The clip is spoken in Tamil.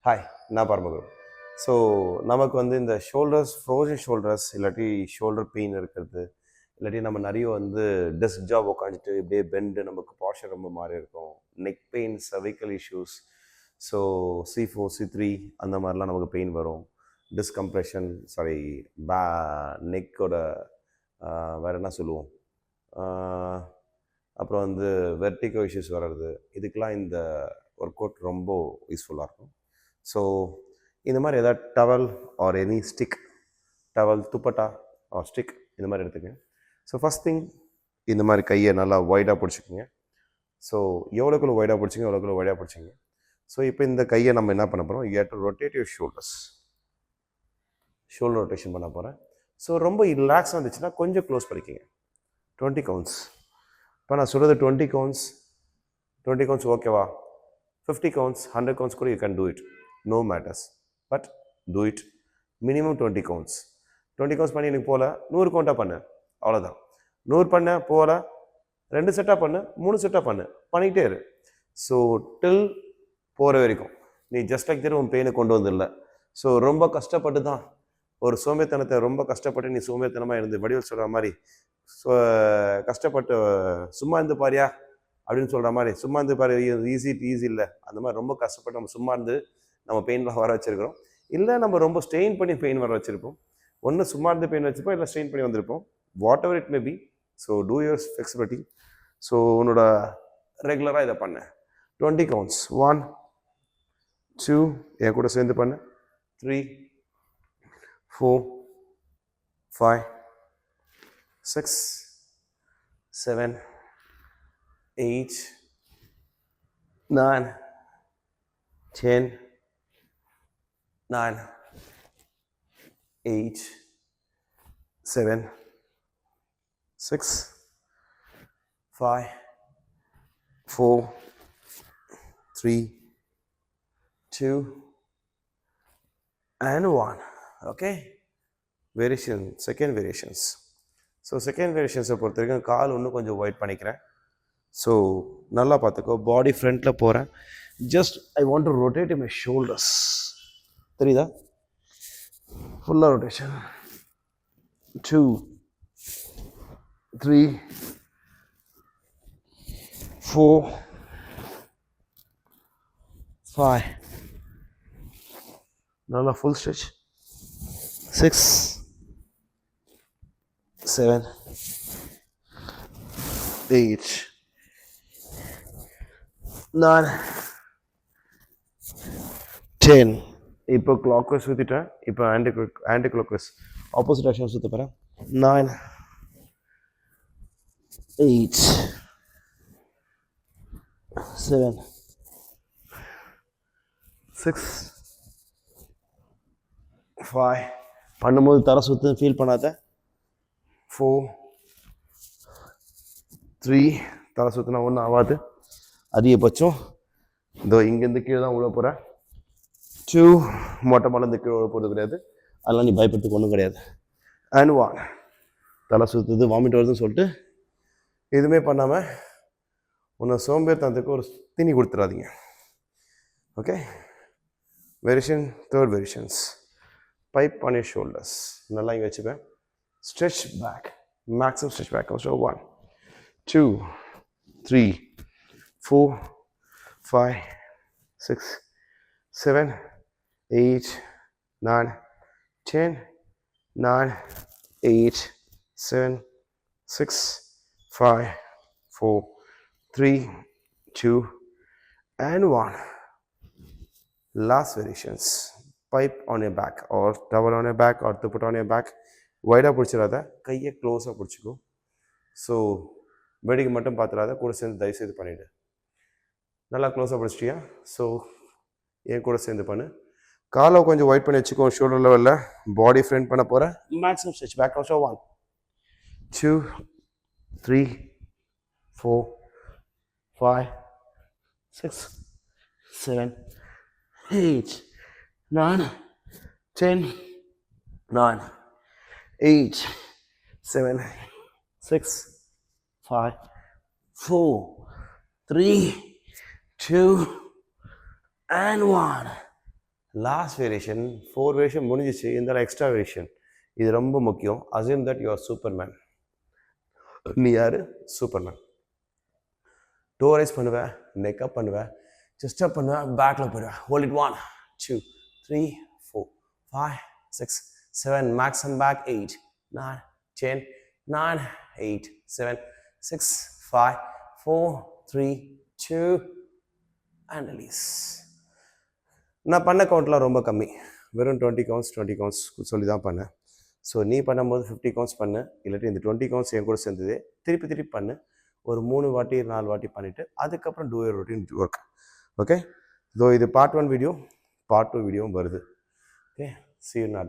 ஹாய், நான் பரமகுரு. ஸோ நமக்கு இந்த ஷோல்டர்ஸ் ஃப்ரோசன் ஷோல்டர்ஸ் இல்லாட்டி ஷோல்டர் பெயின் இருக்கிறது, இல்லாட்டி நம்ம நிறைய டெஸ்க் ஜாப் உட்காந்துட்டு இப்படியே பெண்டு நமக்கு பாஷர் ரொம்ப மாறி இருக்கும். Neck pain, cervical issues, so C4 C3 அந்த மாதிரிலாம் நமக்கு பெயின் வரும். டிஸ்கம்ப்ரெஷன், சாரி, நெக்கோட வேறு என்ன சொல்லுவோம், அப்புறம் வெர்டிகோ இஷ்யூஸ் வர்றது, இதுக்கெலாம் இந்த ஒர்க் அவுட் ரொம்ப யூஸ்ஃபுல்லாக இருக்கும். ஸோ இந்த மாதிரி ஏதாவது towel or any stick, towel, dupatta or stick இந்த மாதிரி எடுத்துக்கங்க. ஸோ ஃபஸ்ட் திங், இந்த மாதிரி கையை நல்லா வைடாக பிடிச்சிக்கோங்க. ஸோ எவ்வளோக்குள்ள வைடாக பிடிச்சிங்க எவ்வளோக்குள்ள வைடாக பிடிச்சிங்க. ஸோ இப்போ இந்த கையை நம்ம என்ன பண்ண போகிறோம், you have to rotate your shoulders. Shoulder rotation பண்ண போகிறேன். ஸோ ரொம்ப ரிலாக்ஸாக இருந்துச்சுன்னா கொஞ்சம் க்ளோஸ் பண்ணிக்கோங்க. 20 கவுண்ட்ஸ். இப்போ நான் சொல்கிறது 20 கவுண்ட்ஸ் ஓகேவா? 50 கவுண்ட்ஸ், 100 கவுண்ட்ஸ் கூட you can do it, no matters, but do it minimum 20 counts. 20 counts பண்ணி எனக்கு போகல, 100 கவுண்டாக பண்ணு, அவ்வளோதான். 100 பண்ண போகல, 2 செட்டாக பண்ணு, 3 செட்டாக பண்ணிக்கிட்டே இரு. ஸோ டில் போகிற வரைக்கும் நீ ஜஸ்ட் லைக் உன் பெயினை கொண்டு வந்துடல. ஸோ ரொம்ப கஷ்டப்பட்டு தான் ஒரு சோம்பேத்தனத்தை ரொம்ப கஷ்டப்பட்டு நீ சோம்பேத்தனமாக இருந்து வடிவல் சொல்கிற மாதிரி கஷ்டப்பட்டு சும்மா இருந்து பாரியா அப்படின்னு சொல்கிற மாதிரி, சும்மா இருந்து பாரு ஈஸி இல்லை, அந்த மாதிரி ரொம்ப கஷ்டப்பட்டு நம்ம சும்மா இருந்து நம்ம பெயின்லாம் வர வச்சுருக்கிறோம். இல்லை நம்ம ரொம்ப ஸ்ட்ரெயின் பண்ணி பெயின் வர வச்சுருப்போம். ஒன்று சும்மா இருந்து பெயின் வச்சுருப்போம், இல்லை ஸ்ட்ரெயின் பண்ணி வந்திருப்போம். What ever it may be. So two your flexibility. So உன்னோட ரெகுலராக இதை பண்ண 20 கவுண்ட்ஸ். 1 2, என் கூட சேர்ந்து பண்ண 3 4 5 6 7 8 9 10 9 8 7 6 5 4 3 2 and 1. Okay, variation, second variations. So second வேரியேஷன்ஸை பொறுத்த வரைக்கும் கால் இன்னும் கொஞ்சம் ஒயிட் பண்ணிக்கிறேன். ஸோ நல்லா பார்த்துக்கோ, பாடி ஃப்ரண்ட்டில் போகிறேன். Just I want to rotate my shoulders. தெரியுதா? ஃபுல்லாக ரொட்டேஷன். 2 3 4 5, நல்லா ஃபுல் ஸ்ட்ரெச். 6 7 8 9 10. இப்போ கிளாக் வைஸ் சுற்றிட்டேன். இப்போ anti clockwise opposite action சுற்ற போகிறேன். 9 8 7 6 5. பண்ணும்போது தர சுற்று ஃபீல் பண்ணாத. 4 3, தலை சுற்றினா ஒன்றும் ஆகாது. அதிகபட்சம் இதோ இங்கேருந்து கீழே தான் விழ போகிறேன். 2, மொட்டை மலர்ந்து கீழே விழ போகிறது கிடையாது. அதெல்லாம் நீ பயப்படுறதுக்கு ஒன்றும் கிடையாது. அண்ட் 1, தலை சுற்றுது வாமிட் வருதுன்னு சொல்லிட்டு எதுவுமே பண்ணாமல் உன்னை சோம்பேறித்தனத்துக்கு ஒரு தீனி கொடுத்துடாதீங்க. Okay, variation, third variations. Pipe on your shoulders. நல்லா இங்கே வச்சுப்பேன். Stretch back, maximum stretch back. So 1 2 3 4 5 6 7 8 9 10 9 8 7 6 5 4 3 2 and 1. Last variations. Pipe on your back or towel on your back or put on your back. வைடாக பிடிச்சிடாத, கையை க்ளோஸாக பிடிச்சிக்கோ. ஸோ வெடிக்கு மட்டும் பார்த்துடாத, கூட சேர்ந்து தயவுசெய்து பண்ணிவிடு. நல்லா க்ளோஸாக பிடிச்சிட்டியா? ஸோ என் கூட சேர்ந்து பண்ணு. காலை கொஞ்சம் ஒயிட் பண்ணி வச்சுக்கோ. ஷோல்டர் லெவலில் பாடி ஃப்ரண்ட் பண்ண போகிறேன். Maximum stretch back. So 1 2 3 4 5 6 7 8 9 10 9 8 7 6 5 4 3 2 and 1. Last variation 4 variation முடிஞ்சிச்சு, இருந்தாலும் எக்ஸ்ட்ரா வேரியேஷன். இது ரொம்ப முக்கியம். Assume that you are Superman. நீ யார்? சூப்பர்மேன். டோ ரைஸ் பண்ணுவேன், நெக்கப் பண்ணுவேன், செஸ்ட் அப் பண்ணுவேன், பேக்கில் போயிடுவேன். Hold it 1 2 3 4 5 6 7 max and back 8 9 10 9 8 7 6 5 4 3 2 and release. நான் பண்ண கவுண்ட்லாம் ரொம்ப கம்மி, வெறும் 20 கவுண்ட்ஸ் சொல்லி தான் பண்ணேன். ஸோ நீ பண்ணும்போது 50 கவுண்ட்ஸ் பண்ணு, இல்லாட்டி இந்த 20 கவுண்ட்ஸ் என் கூட சேர்ந்தது திருப்பி பண்ணு. ஒரு 3 வாட்டி 4 வாட்டி பண்ணிவிட்டு அதுக்கப்புறம் two your routine work. Okay, so இது பார்ட் 1 வீடியோ, பார்ட் 2 வீடியோவும் வருது. Okay, see you not